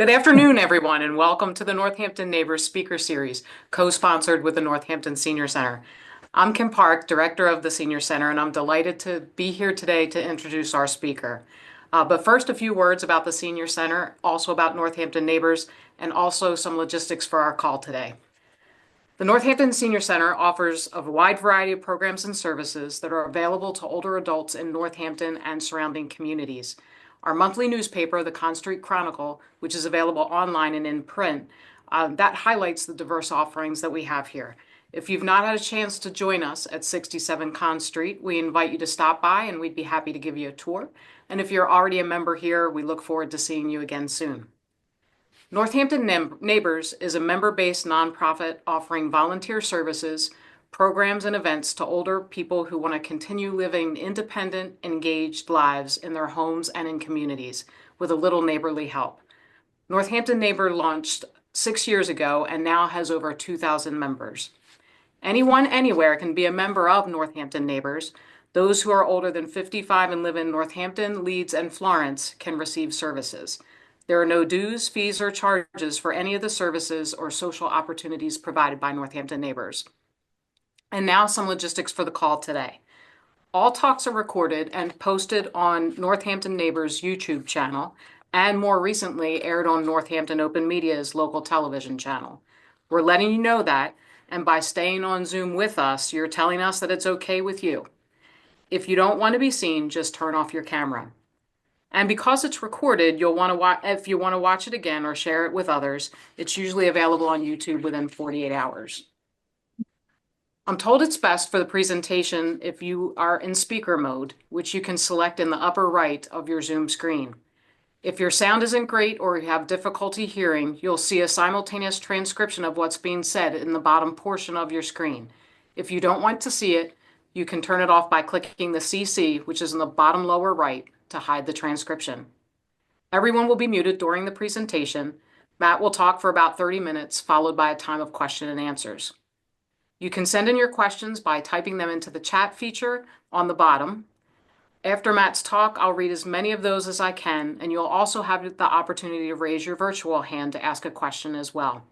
Good afternoon, everyone, and welcome to the Northampton Neighbors Speaker Series, co-sponsored with the Northampton Senior Center. I'm Kim Park, Director of the Senior Center, and I'm delighted to be here today to introduce our speaker. But first, a few words about the Senior Center, also about Northampton Neighbors, and also some logistics for our call today. The Northampton Senior Center offers a wide variety of programs and services that are available to older adults in Northampton and surrounding communities. Our monthly newspaper, the Con Street Chronicle, which is available online and in print, that highlights the diverse offerings that we have here. If you've not had a chance to join us at 67 Con Street, we invite you to stop by and we'd be happy to give you a tour. And if you're already a member here, we look forward to seeing you again soon. Northampton Neighbors is a member-based nonprofit offering volunteer services, programs, and events to older people who want to continue living independent, engaged lives in their homes and in communities with a little neighborly help. Northampton Neighbor launched 6 years ago and now has over 2,000 members. Anyone, anywhere can be a member of Northampton Neighbors. Those who are older than 55 and live in Northampton, Leeds, and Florence can receive services. There are no dues, fees, or charges for any of the services or social opportunities provided by Northampton Neighbors. And now some logistics for the call today. All talks are recorded and posted on Northampton Neighbors YouTube channel and more recently aired on Northampton Open Media's local television channel. We're letting you know that, and by staying on Zoom with us, you're telling us that it's okay with you. If you don't want to be seen, just turn off your camera. And because it's recorded, you'll want to watch, if you want to watch it again or share it with others, it's usually available on YouTube within 48 hours. I'm told it's best for the presentation if you are in speaker mode, which you can select in the upper right of your Zoom screen. If your sound isn't great or you have difficulty hearing, you'll see a simultaneous transcription of what's being said in the bottom portion of your screen. If you don't want to see it, you can turn it off by clicking the CC, which is in the bottom lower right, to hide the transcription. Everyone will be muted during the presentation. Matt will talk for about 30 minutes, followed by a time of question and answers. You can send in your questions by typing them into the chat feature on the bottom. After Matt's talk, I'll read as many of those as I can, and you'll also have the opportunity to raise your virtual hand to ask a question as well.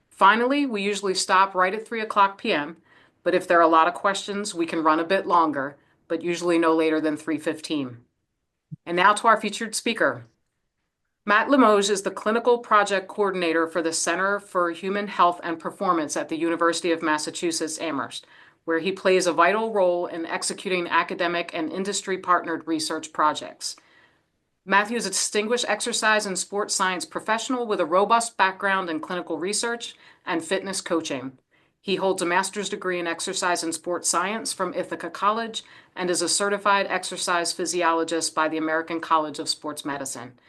Finally, we usually stop right at 3 o'clock p.m., but if there are a lot of questions, we can run a bit longer, but usually no later than 3:15. And now to our featured speaker. Matt Limoges is the Clinical Project Coordinator for the Center for Human Health and Performance at the University of Massachusetts Amherst, where he plays a vital role in executing academic and industry-partnered research projects. Matthew is a distinguished exercise and sports science professional with a robust background in clinical research and fitness coaching. He holds a master's degree in exercise and sports science from Ithaca College and is a certified exercise physiologist by the American College of Sports Medicine.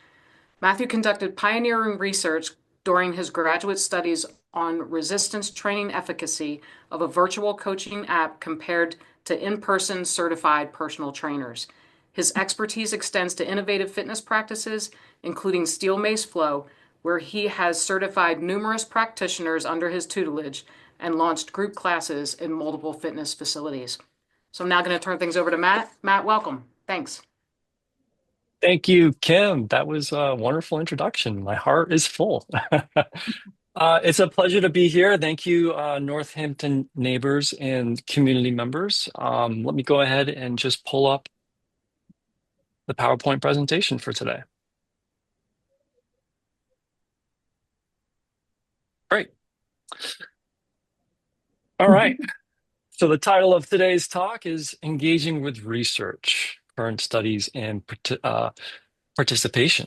Matthew conducted pioneering research during his graduate studies on resistance training efficacy of a virtual coaching app compared to in-person certified personal trainers. His expertise extends to innovative fitness practices, including steel mace flow, where he has certified numerous practitioners under his tutelage and launched group classes in multiple fitness facilities. So I'm now going to turn things over to Matt. Matt, welcome. Thanks. Thank you, Kim. That was a wonderful introduction. My heart is full. It's a pleasure to be here. Thank you, Northampton neighbors and community members. Let me go ahead and just pull up the PowerPoint presentation for today. Great. All right. So the title of today's talk is Engaging with Research, Current Studies and Participation.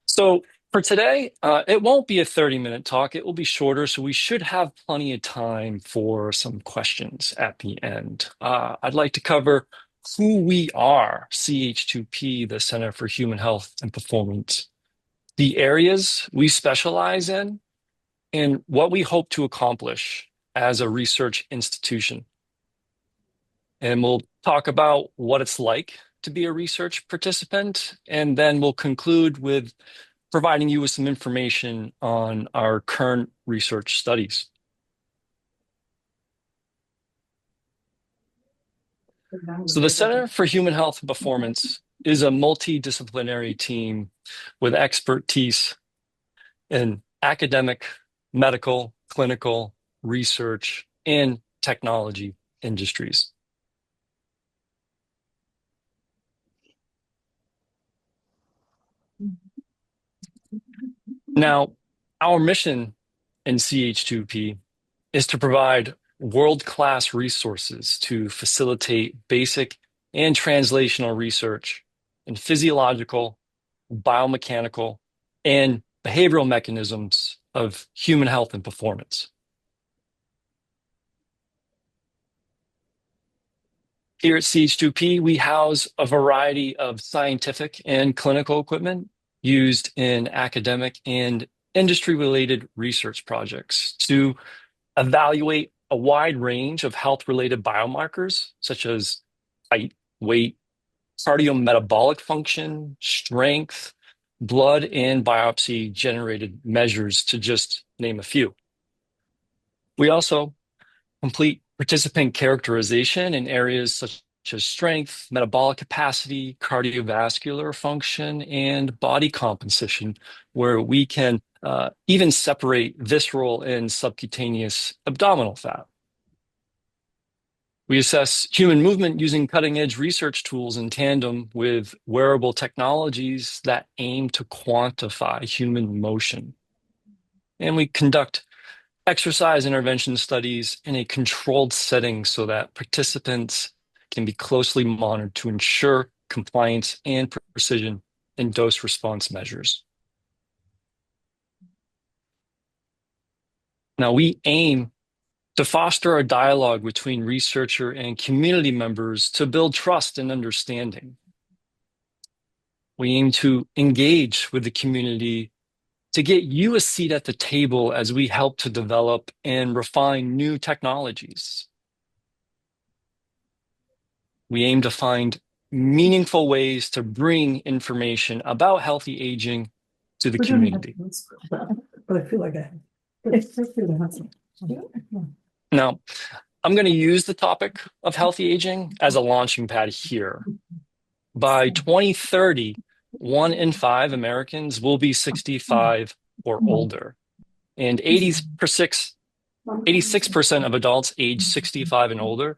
So for today, it won't be a 30-minute talk. It will be shorter, so we should have plenty of time for some questions at the end. I'd like to cover who we are, CH2P, the Center for Human Health and Performance, the areas we specialize in, and what we hope to accomplish as a research institution. And we'll talk about what it's like to be a research participant, and then we'll conclude with providing you with some information on our current research studies. So the Center for Human Health and Performance is a multidisciplinary team with expertise in academic, medical, clinical, research, and technology industries. Now, our mission in CH2P is to provide world-class resources to facilitate basic and translational research in physiological, biomechanical, and behavioral mechanisms of human health and performance. Here at CH2P, we house a variety of scientific and clinical equipment used in academic and industry-related research projects to evaluate a wide range of health-related biomarkers, such as height, weight, cardiometabolic function, strength, blood, and biopsy-generated measures, to just name a few. We also complete participant characterization in areas such as strength, metabolic capacity, cardiovascular function, and body composition, where we can even separate visceral and subcutaneous abdominal fat. We assess human movement using cutting-edge research tools in tandem with wearable technologies that aim to quantify human motion. And we conduct exercise intervention studies in a controlled setting so that participants can be closely monitored to ensure compliance and precision in dose response measures. Now, we aim to foster a dialogue between researcher and community members to build trust and understanding. We aim to engage with the community to get you a seat at the table as we help to develop and refine new technologies. We aim to find meaningful ways to bring information about healthy aging to the community. But I feel like I Now, I'm going to use the topic of healthy aging as a launching pad here. By 2030, 1 in 5 Americans will be 65 or older, and 86% of adults age 65 and older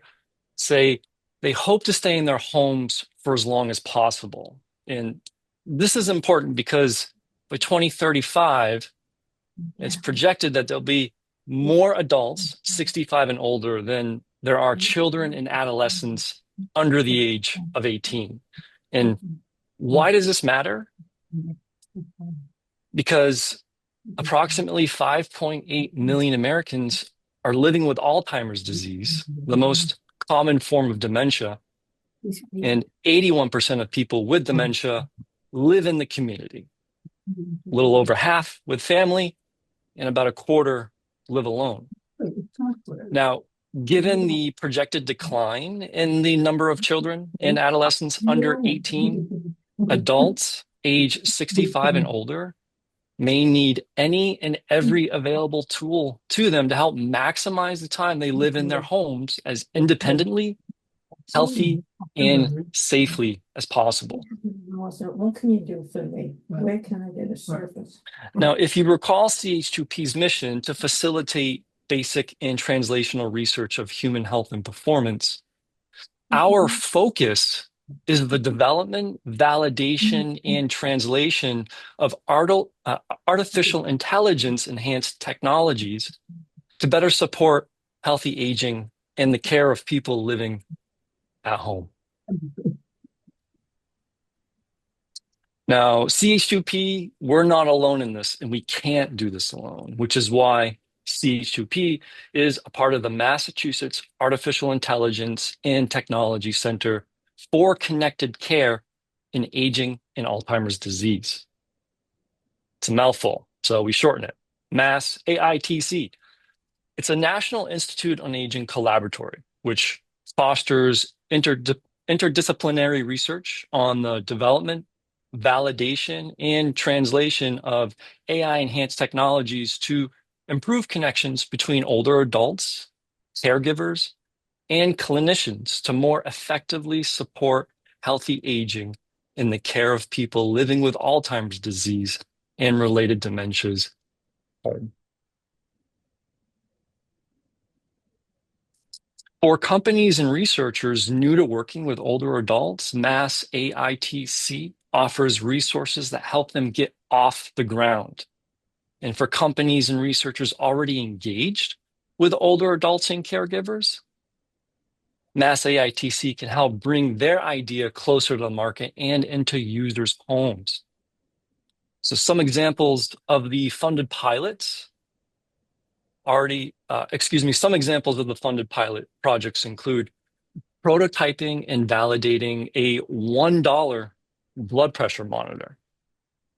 say they hope to stay in their homes for as long as possible. And this is important because by 2035, it's projected that there'll be more adults 65 and older than there are children and adolescents under the age of 18. And why does this matter? Because approximately 5.8 million Americans are living with Alzheimer's disease, the most common form of dementia, and 81% of people with dementia live in the community. A little over half with family, and about a quarter live alone. Now, given the projected decline in the number of children and adolescents under 18, adults age 65 and older may need any and every available tool to them to help maximize the time they live in their homes as independently, healthy, and safely as possible. What can you do for me? Where can I get a service? Now, if you recall CH2P's mission to facilitate basic and translational research of human health and performance, our focus is the development, validation, and translation of artificial intelligence enhanced technologies to better support healthy aging and the care of people living at home. Now, CH2P, we're not alone in this, and we can't do this alone, which is why CH2P is a part of the Massachusetts Artificial Intelligence and Technology Center for Connected Care in Aging and Alzheimer's Disease. It's a mouthful, so we shorten it. MASS AITC. It's a National Institute on Aging collaboratory, which fosters interdisciplinary research on the development, validation, and translation of AI-enhanced technologies to improve connections between older adults, caregivers, and clinicians to more effectively support healthy aging in the care of people living with Alzheimer's disease and related dementias. For companies and researchers new to working with older adults, Mass AITC offers resources that help them get off the ground. And for companies and researchers already engaged with older adults and caregivers, Mass AITC can help bring their idea closer to the market and into users' homes. So some examples of the funded pilots some examples of the funded pilot projects include prototyping and validating a $1 blood pressure monitor.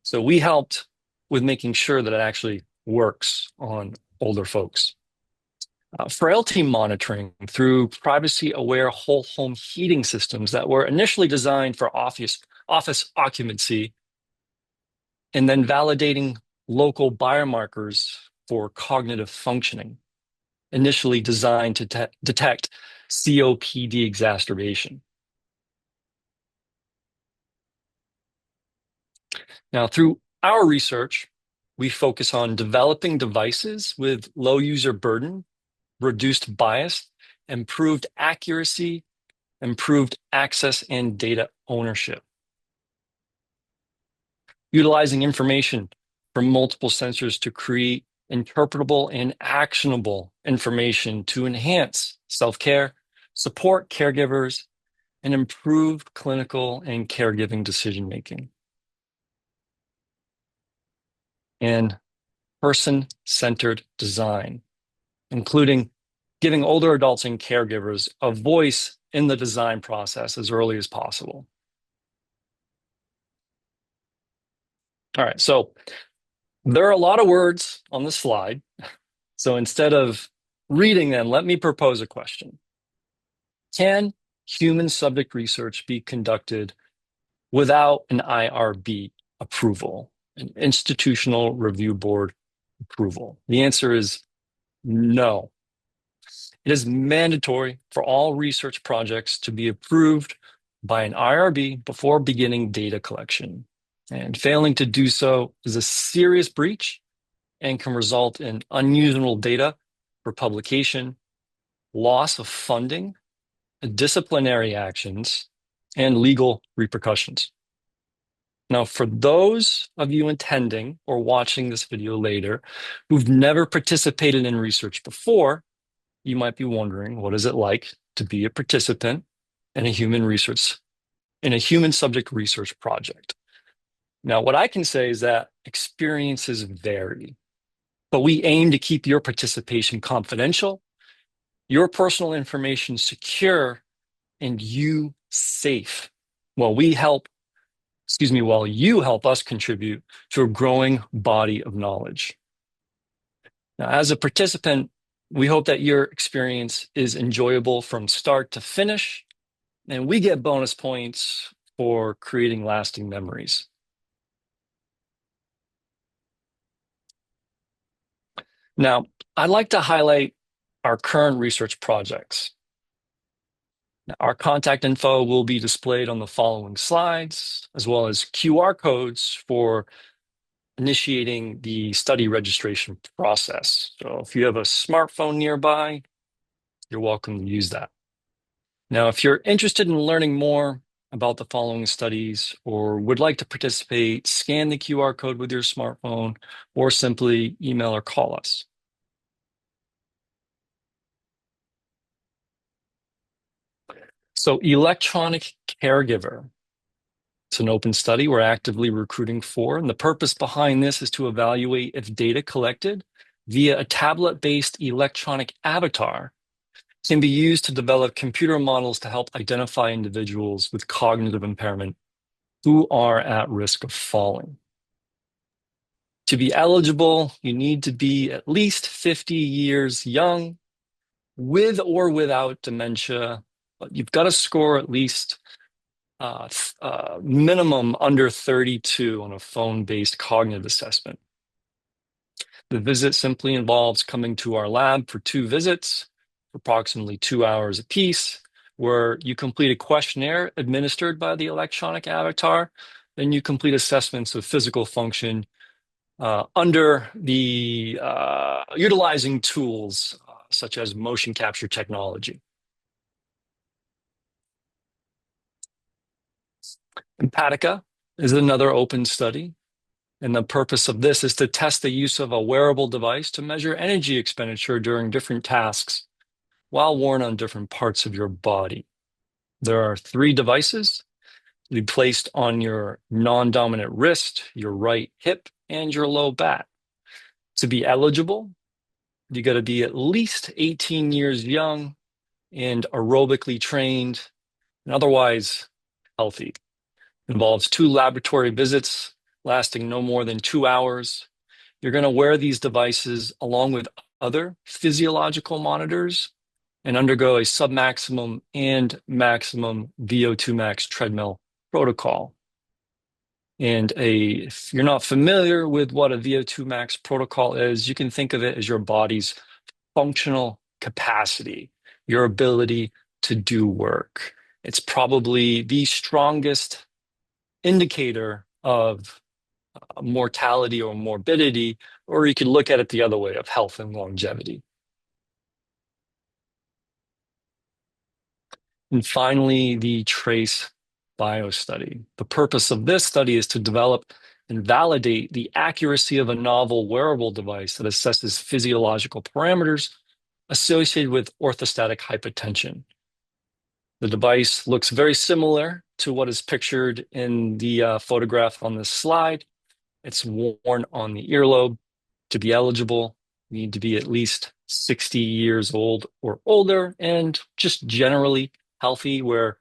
So we helped with making sure that it actually works on older folks. Frailty monitoring through privacy-aware whole home heating systems that were initially designed for office occupancy, and then validating local biomarkers for cognitive functioning, initially designed to detect COPD exacerbation. Now, through our research, we focus on developing devices with low user burden, reduced bias, improved accuracy, improved access, and data ownership. Utilizing information from multiple sensors to create interpretable and actionable information to enhance self-care, support caregivers, and improve clinical and caregiving decision-making. And person-centered design, including giving older adults and caregivers a voice in the design process as early as possible. All right, so there are a lot of words on the slide. So instead of reading them, let me propose a question. Can human subject research be conducted without an IRB approval, an institutional review board approval? The answer is no. It is mandatory for all research projects to be approved by an IRB before beginning data collection. And failing to do so is a serious breach and can result in unusable data for publication, loss of funding, disciplinary actions, and legal repercussions. Now, for those of you attending or watching this video later who've never participated in research before, you might be wondering, what is it like to be a participant in a human subject research project? Now, what I can say is that experiences vary, but we aim to keep your participation confidential, your personal information secure, and you safe while you help us contribute to a growing body of knowledge. Now, as a participant, we hope that your experience is enjoyable from start to finish, and we get bonus points for creating lasting memories. Now, I'd like to highlight our current research projects. Now, our contact info will be displayed on the following slides, as well as QR codes for initiating the study registration process. So if you have a smartphone nearby, you're welcome to use that. Now, if you're interested in learning more about the following studies or would like to participate, scan the QR code with your smartphone or simply email or call us. So electronic caregiver. It's an open study we're actively recruiting for, and the purpose behind this is to evaluate if data collected via a tablet-based electronic avatar can be used to develop computer models to help identify individuals with cognitive impairment who are at risk of falling. To be eligible, you need to be at least 50 years young, with or without dementia, but you've got to score at least minimum under 32 on a phone-based cognitive assessment. The visit simply involves coming to our lab for 2 visits, for approximately 2 hours apiece, where you complete a questionnaire administered by the electronic avatar. Then you complete assessments of physical function under the utilizing tools such as motion capture technology. Empatica is another open study, and the purpose of this is to test the use of a wearable device to measure energy expenditure during different tasks while worn on different parts of your body. There are 3 devices to be placed on your non-dominant wrist, your right hip, and your low back. To be eligible, you got to be at least 18 years young and aerobically trained and otherwise healthy. It involves 2 laboratory visits lasting no more than 2 hours. You're going to wear these devices along with other physiological monitors and undergo a submaximum and maximum VO2 max treadmill protocol. And if you're not familiar with what a VO2 max protocol is, you can think of it as your body's functional capacity, your ability to do work. It's probably the strongest indicator of mortality or morbidity, or you could look at it the other way of health and longevity. And finally, the TRACE bio study. The purpose of this study is to develop and validate the accuracy of a novel wearable device that assesses physiological parameters associated with orthostatic hypotension. The device looks very similar to what is pictured in the photograph on this slide. It's worn on the earlobe. To be eligible, you need to be at least 60 years old or older and just generally healthy, where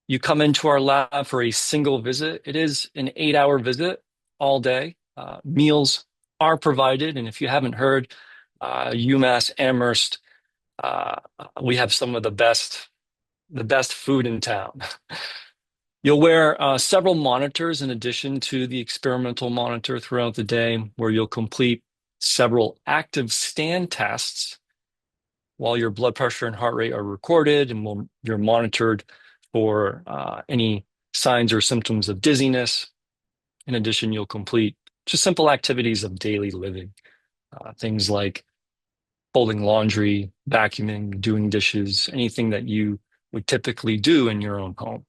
you come into our lab for a single visit. It is an 8-hour visit all day. Meals are provided. And if you haven't heard, UMass Amherst, we have some of the best food in town. You'll wear several monitors in addition to the experimental monitor throughout the day, where you'll complete several active stand tests while your blood pressure and heart rate are recorded, and you're monitored for any signs or symptoms of dizziness. In addition, you'll complete just simple activities of daily living, things like folding laundry, vacuuming, doing dishes, anything that you would typically do in your own home.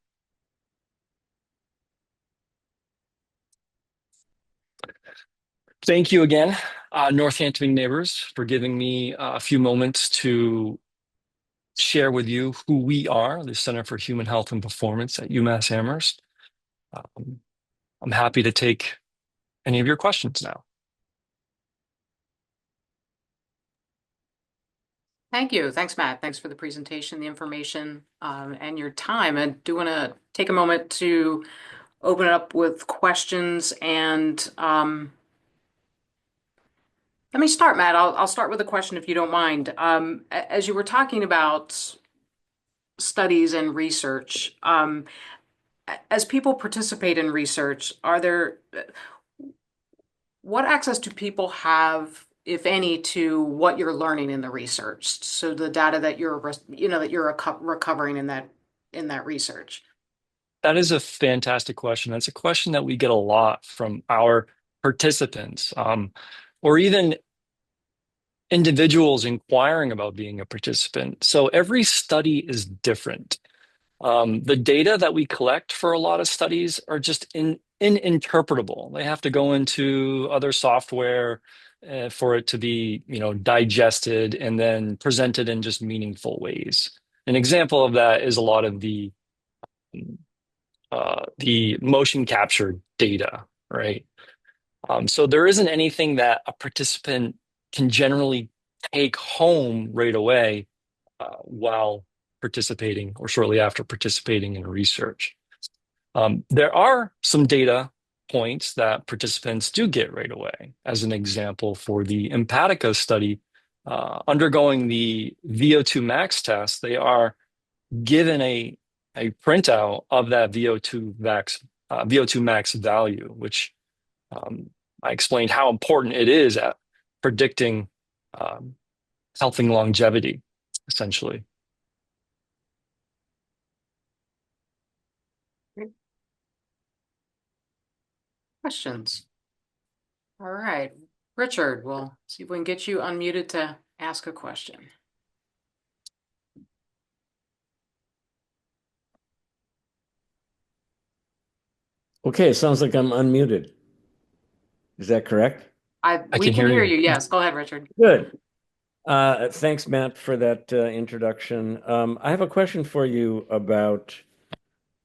Thank you again, Northampton neighbors, for giving me a few moments to share with you who we are, the Center for Human Health and Performance at UMass Amherst. I'm happy to take any of your questions now. Thank you. Thanks, Matt. Thanks for the presentation, the information, and your time. I do want to take a moment to open it up with questions. And let me start, Matt. I'll start with a question if you don't mind. As you were talking about studies and research, as people participate in research, what access do people have, if any, to what you're learning in the research? So the data that you're recovering in that research. That is a fantastic question. That's a question that we get a lot from our participants, or even individuals inquiring about being a participant. So every study is different. The data that we collect for a lot of studies are just ininterpretable. They have to go into other software for it to be, digested and then presented in just meaningful ways. An example of that is a lot of the motion capture data, right? So there isn't anything that a participant can generally take home right away while participating or shortly after participating in research. There are some data points that participants do get right away. As an example, for the Empatica study, undergoing the VO2 max test, they are given a printout of that VO2 max value, which I explained how important it is at predicting health and longevity, essentially. questions? All right, Richard, we'll see if we can get you unmuted to ask a question. Okay, it sounds like I'm unmuted. Is that correct? I We can can hear hear you. you. Yes, go ahead, Richard. Good. Thanks, Matt, for that introduction. I have a question for you about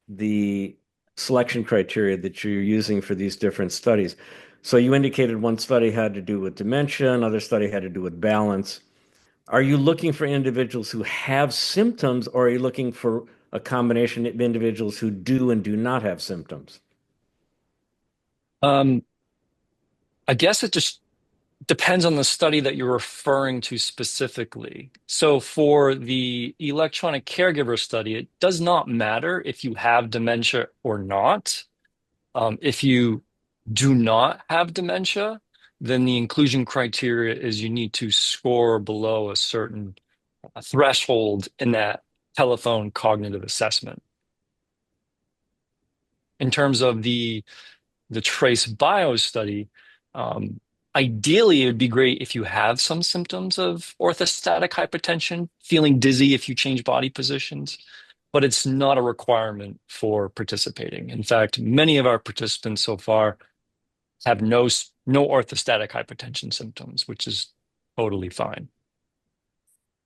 the selection criteria that you're using for these different studies. So you indicated one study had to do with dementia, another study had to do with balance. Are you looking for individuals who have symptoms, or are you looking for a combination of individuals who do and do not have symptoms? Um, I guess it just depends on the study that you're referring to specifically. So for the electronic caregiver study, it does not matter if you have dementia or not. If you do not have dementia, then the inclusion criteria is you need to score below a certain threshold in that telephone cognitive assessment. In terms of the Trace Bio study, um, ideally it would be great if you have some symptoms of orthostatic hypotension, feeling dizzy if you change body positions, but it's not a requirement for participating. In fact, many of our participants so far have no orthostatic hypotension symptoms, which is totally fine.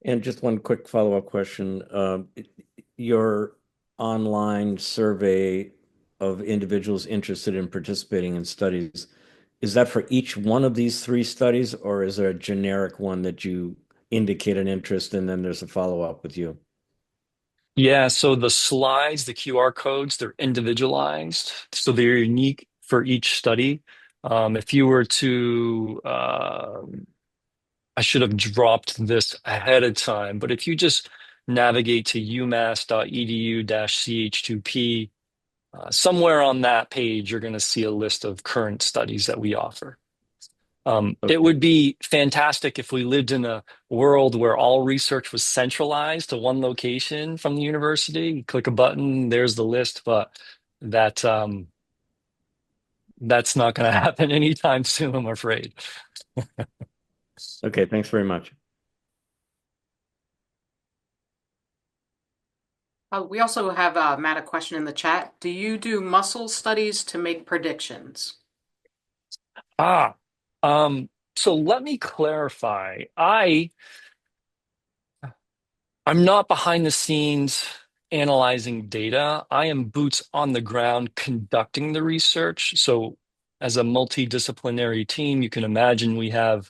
And just one quick follow-up question. Your online survey of individuals interested in participating in studies, is that for each one of these three studies, or is there a generic one that you indicate an interest and then there's a follow-up with you? Yeah, so the slides, the QR codes, they're individualized. So they're unique for each study. If you were to, I should have dropped this ahead of time, but if you just navigate to umass.edu-ch2p, somewhere on that page, you're going to see a list of current studies that we offer. It Okay. would be fantastic if we lived in a world where all research was centralized to one location from the university. You click a button, there's the list, but that that's not going to happen anytime soon, I'm afraid. Okay, thanks very much. We also have, Matt, a question in the chat. Do you do muscle studies to make predictions? Ah, so let me clarify. I'm not behind the scenes analyzing data. I am boots on the ground conducting the research. So, as a multidisciplinary team, you can imagine we have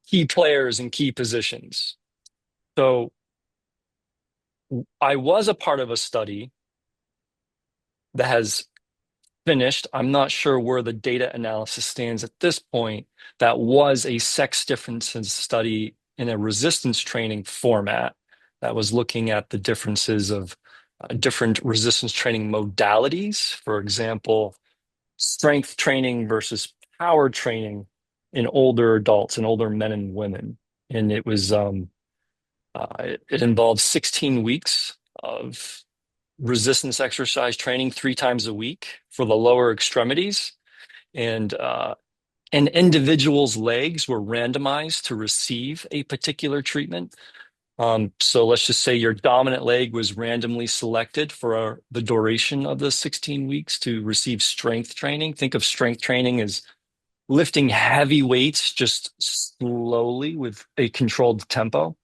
key players in key positions. So, I was a part of a study that has finished. I'm not sure where the data analysis stands at this point. That was a sex differences study in a resistance training format that was looking at the differences of different resistance training modalities. For example, strength training versus power training in older adults and older men and women. And it involved 16 weeks of resistance exercise training 3 times a week for the lower extremities. And individuals' legs were randomized to receive a particular treatment. So let's just say your dominant leg was randomly selected for the duration of the 16 weeks to receive strength training. Think of strength training as lifting heavy weights just slowly with a controlled tempo.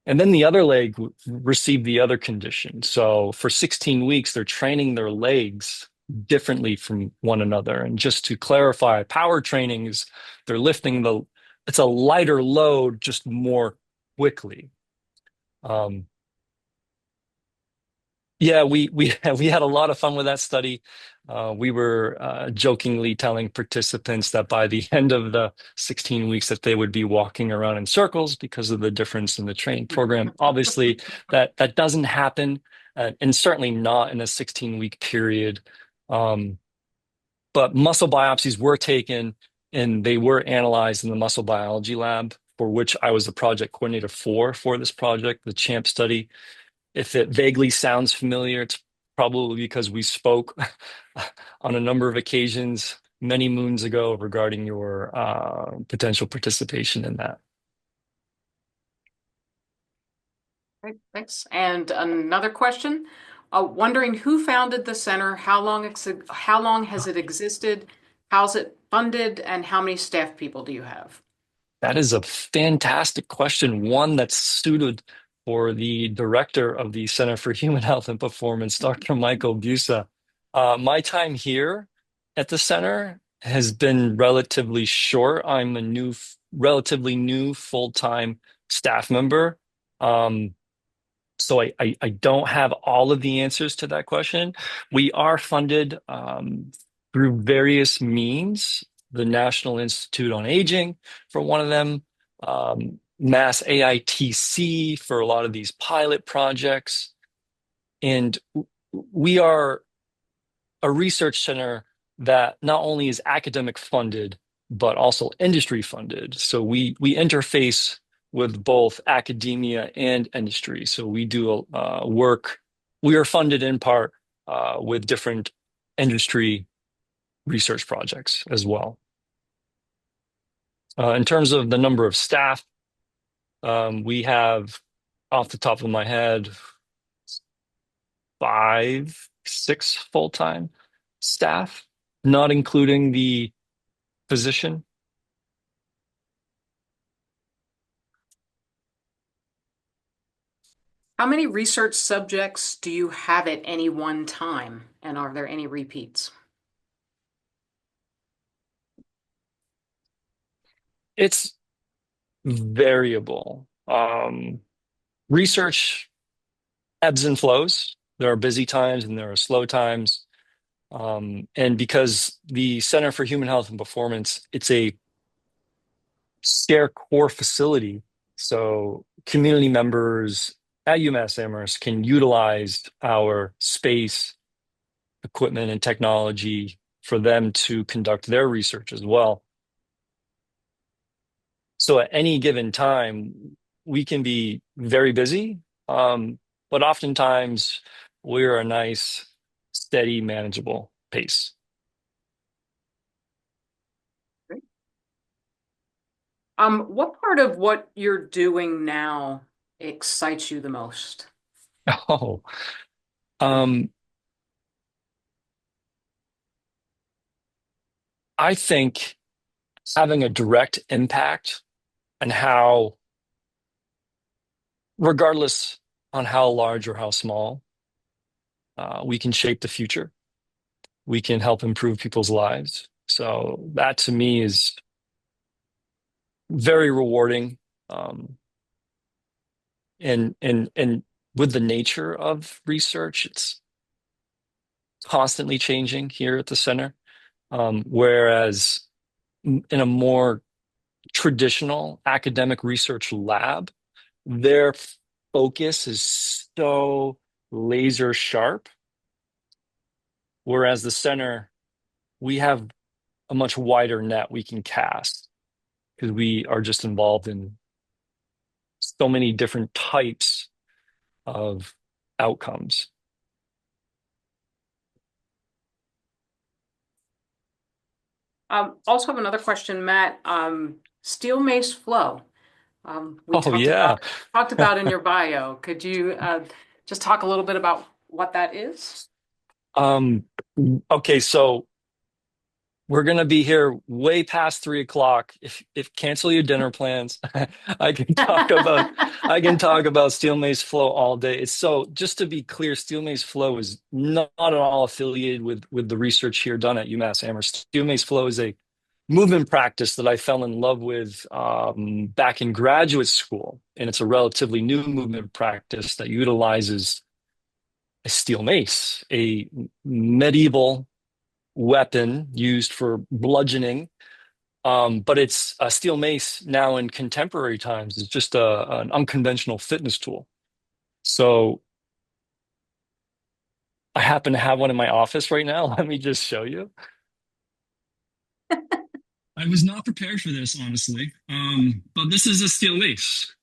And then the other leg received the other condition. So for 16 weeks, they're training their legs differently from one another. And just to clarify, power training is they're it's a lighter load just more quickly. Um, yeah, we had a lot of fun with that study. We were jokingly telling participants that by the end of the 16 weeks that they would be walking around in circles because of the difference in the training program. Obviously, that doesn't happen, and certainly not in a 16-week period. But muscle biopsies were taken, and they were analyzed in the muscle biology lab, for which I was the project coordinator for this project, the CHAMP study. If it vaguely sounds familiar, it's probably because we spoke on a number of occasions many moons ago regarding your potential participation in that. Great, thanks. And another question, wondering who founded the center, how long has it existed, how's it funded, and how many staff people do you have? That is a fantastic question, one that's suited for the director of the Center for Human Health and Performance, Dr. Michael Busa. My time here at the center has been relatively short. I'm a relatively new full-time staff member. So I don't have all of the answers to that question. We are funded through various means, the National Institute on Aging for one of them, Mass AITC for a lot of these pilot projects. And we are a research center that not only is academic funded, but also industry funded. So we interface with both academia and industry. So we do work. We are funded in part with different industry research projects as well. In terms of the number of staff, we have, off the top of my head, 5, 6 full-time staff, not including the physician. How many research subjects do you have at any one time, and are there any repeats? It's variable. Research ebbs and flows. There are busy times and there are slow times. And because the Center for Human Health and Performance, it's a scare core facility. So community members at UMass Amherst can utilize our space, equipment, and technology for them to conduct their research as well. So at any given time, we can be very busy, but oftentimes we're a nice, steady, manageable pace. What part of what you're doing now excites you the most? Oh, um, I think having a direct impact on how, regardless on how large or how small, we can shape the future. We can help improve people's lives. So that to me is very rewarding. And with the nature of research, it's constantly changing here at the center. Whereas in a more traditional academic research lab, their focus is so laser sharp. Whereas the center, we have a much wider net we can cast because we are just involved in so many different types of outcomes. Also have another question, Matt. Steel mace flow. We Oh, yeah. talked about in your bio. Could you just talk a little bit about what that is? Okay, so we're gonna be here way past 3 o'clock. If cancel your dinner plans, I can talk about I can talk about steel mace flow all day. It's so just to be clear, steel mace flow is not at all affiliated with the research here done at UMass Amherst. Steel mace flow is a movement practice that I fell in love with back in graduate school, and it's a relatively new movement practice that utilizes a steel mace, a medieval weapon used for bludgeoning. But it's a steel mace now in contemporary times is just an unconventional fitness tool. So I happen to have one in my office right now. Let me just show you. I was not prepared for this, honestly. But this is a steel mace.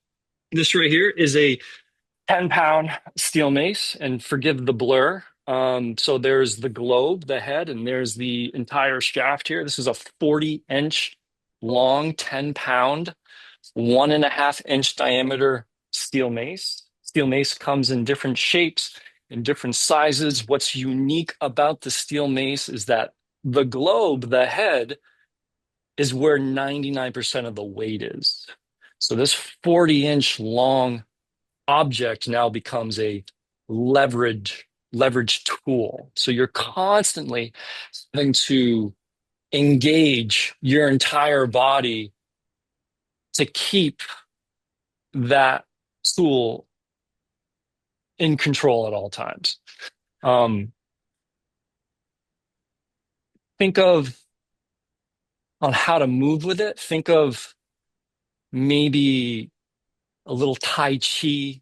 This right here is a 10-pound steel mace, and forgive the blur. So there's the globe, the head, and there's the entire shaft here. This is a 40-inch long, 10-pound, 1.5-inch diameter steel mace. Steel mace comes in different shapes and different sizes. What's unique about the steel mace is that the globe, the head, is where 99% of the weight is. So this 40-inch long object now becomes a leverage tool. So you're constantly having to engage your entire body to keep that tool in control at all times. Um, think of on how to move with it. Think of maybe a little Tai Chi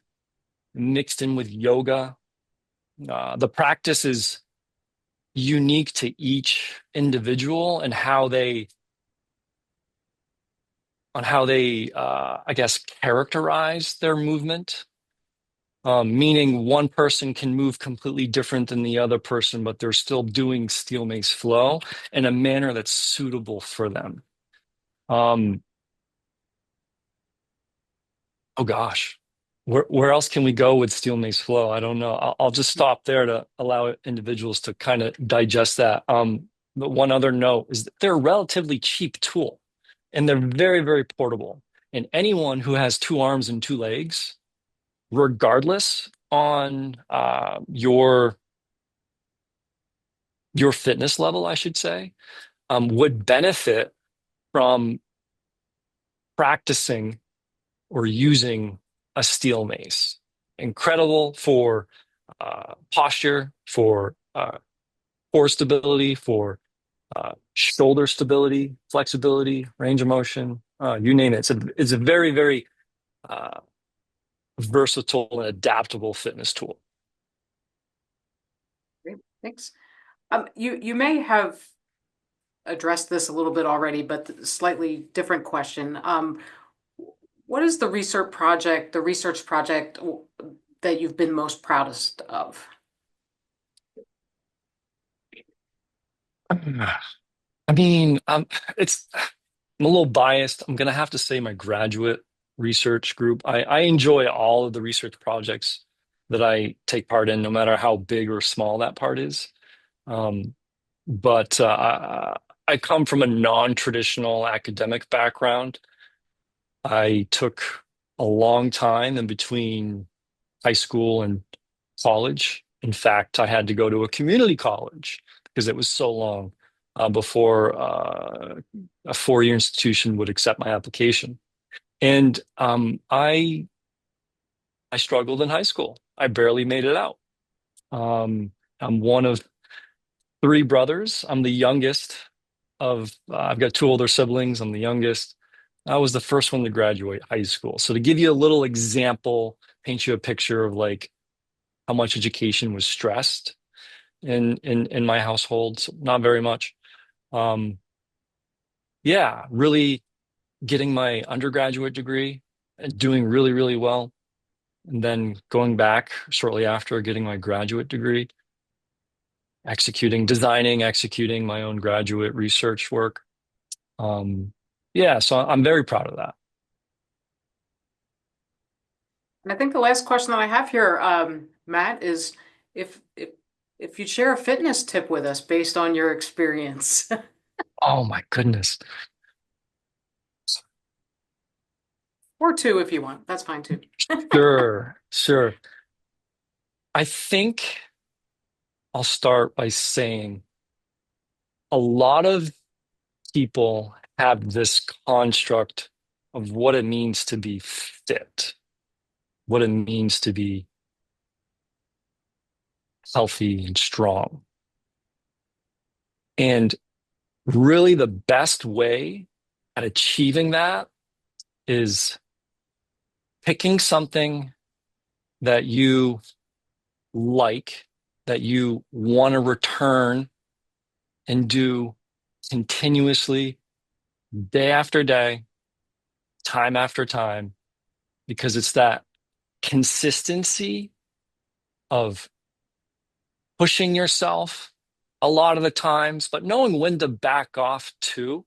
mixed in with yoga. The practice is unique to each individual and how they I guess characterize their movement. Meaning one person can move completely different than the other person, but they're still doing steel mace flow in a manner that's suitable for them. Um, oh gosh, where else can we go with steel mace flow? I don't know. I'll just stop there to allow individuals to kind of digest that. But one other note is that they're a relatively cheap tool, and they're very, very portable. And anyone who has 2 arms and 2 legs, regardless on your fitness level, I should say, would benefit from practicing or using a steel mace. Incredible for posture, for core stability, for shoulder stability, flexibility, range of motion, you name it. It's a very, very versatile and adaptable fitness tool. Great, thanks. You may have addressed this a little bit already, but slightly different question. What is the research project that you've been most proudest of? I mean, I'm a little biased. I'm gonna have to say my graduate research group. I enjoy all of the research projects that I take part in, no matter how big or small that part is. Um, but I come from a non-traditional academic background. I took a long time in between high school and college. In fact, I had to go to a community college because it was so long before a 4-year institution would accept my application. And I struggled in high school. I barely made it out. I'm one of 3 brothers. I'm the youngest of, I've got 2 older siblings. I'm the youngest. I was the first one to graduate high school. So to give you a little example, paint you a picture of like how much education was stressed in my household, so not very much. Um, yeah, really getting my undergraduate degree and doing really, really well. And then going back shortly after getting my graduate degree, executing my own graduate research work. Yeah, so I'm very proud of that. And I think the last question that I have here, Matt, is if if if you'd share a fitness tip with us based on your experience. Oh my goodness. Or two if you want. That's fine too. Sure, sure. I think I'll start by saying a lot of people have this construct of what it means to be fit, what it means to be healthy and strong. And really, the best way at achieving that is picking something that you like, that you want to return and do continuously, day after day, time after time, because it's that consistency of pushing yourself a lot of the times, but knowing when to back off too.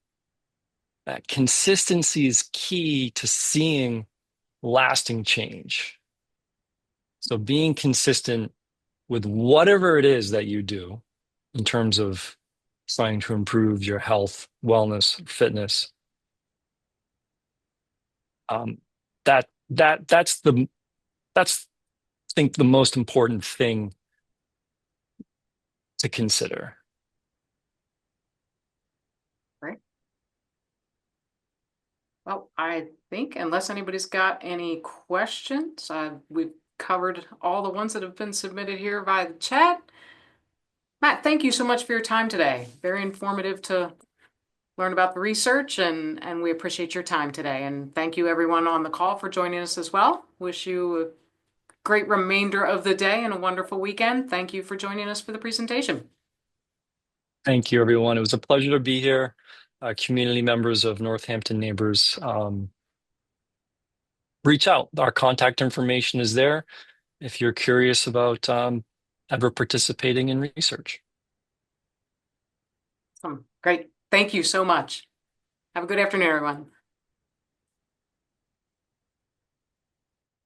That consistency is key to seeing lasting change. So being consistent with whatever it is that you do in terms of trying to improve your health, wellness, fitness, um, that's I think the most important thing to consider. Right. Well, I think unless anybody's got any questions, we've covered all the ones that have been submitted here via the chat. Matt, thank you so much for your time today. Very informative to learn about the research, and we appreciate your time today. And thank you everyone on the call for joining us as well. Wish you a great remainder of the day and a wonderful weekend. Thank you for joining us for the presentation. Thank you, everyone. It was a pleasure to be here. Community members of Northampton Neighbors, reach out. Our contact information is there if you're curious about ever participating in research. Great. Thank you so much. Have a good afternoon, everyone.